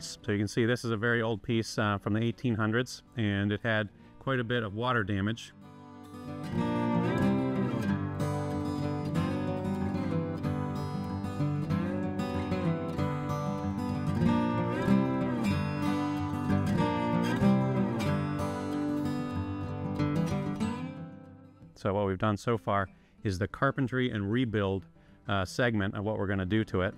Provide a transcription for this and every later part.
joints. So you can see this is a very old piece from the 1800s, and it had quite a bit of water damage. So what we've done so far is the carpentry and rebuild segment of what we're going to do to it.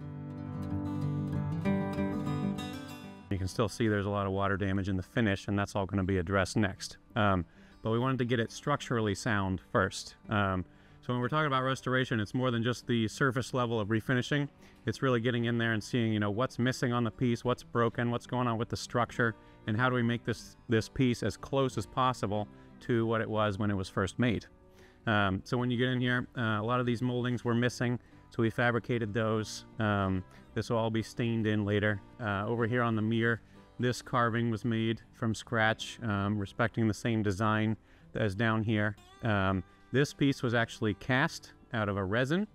You can still see there's a lot of water damage in the finish, and that's all going to be addressed next. But we wanted to get it structurally sound first. So when we're talking about restoration, it's more than just the surface level of refinishing. It's really getting in there and seeing, you know, what's missing on the piece, what's broken, what's going on with the structure, and how do we make this piece as close as possible to what it was when it was first made. So when you get in here, a lot of these moldings were missing, so we fabricated those. This will all be stained in later. Over here on the mirror, this carving was made from scratch, respecting the same design as down here. This piece was actually cast out of a resin.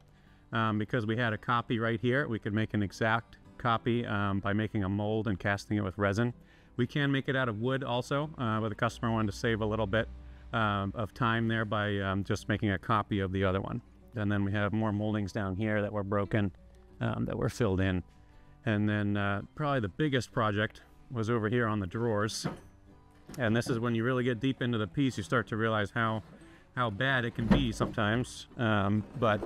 Because we had a copy right here, we could make an exact copy by making a mold and casting it with resin. We can make it out of wood also, but the customer wanted to save a little bit of time there by just making a copy of the other one. And then we have more moldings down here that were broken, that were filled in. And then probably the biggest project was over here on the drawers. And this is when you really get deep into the piece, you start to realize how bad it can be sometimes. But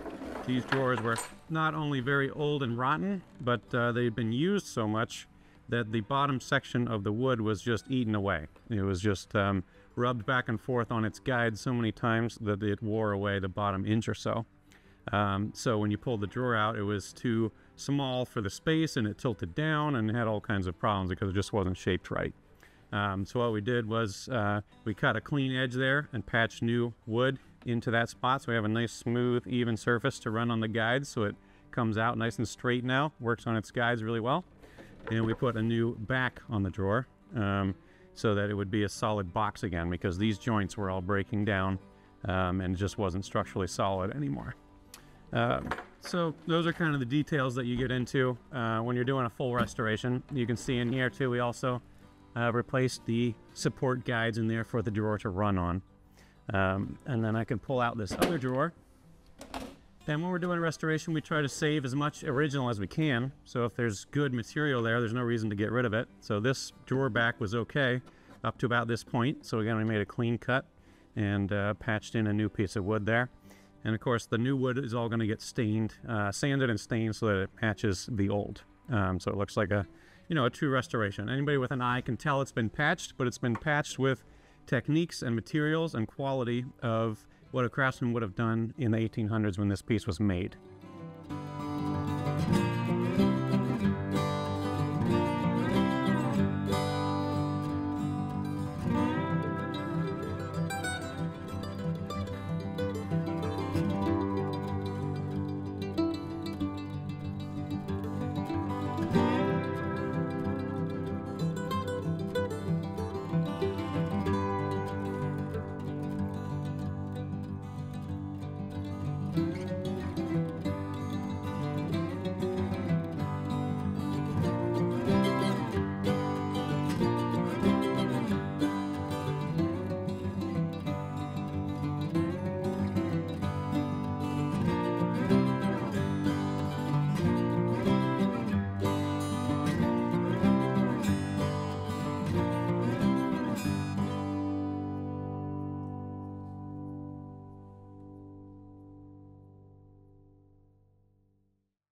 these drawers were not only very old and rotten, but they'd been used so much that the bottom section of the wood was just eaten away. It was just rubbed back and forth on its guide so many times that it wore away the bottom inch or so. So when you pulled the drawer out, it was too small for the space, and it tilted down and had all kinds of problems because it just wasn't shaped right. So what we did was we cut a clean edge there and patched new wood into that spot, so we have a nice smooth even surface to run on the guides, so it comes out nice and straight now, works on its guides really well. And we put a new back on the drawer so that it would be a solid box again, because these joints were all breaking down and it just wasn't structurally solid anymore. So those are kind of the details that you get into when you're doing a full restoration. You can see in here too, we also replaced the support guides in there for the drawer to run on. And then I can pull out this other drawer. And when we're doing restoration, we try to save as much original as we can. So if there's good material there, there's no reason to get rid of it. So this drawer back was okay up to about this point. So again, we made a clean cut and patched in a new piece of wood there. And of course, the new wood is all going to get stained, sanded and stained so that it matches the old. So it looks like a true restoration. Anybody with an eye can tell it's been patched, but it's been patched with techniques and materials and quality of what a craftsman would have done in the 1800s when this piece was made.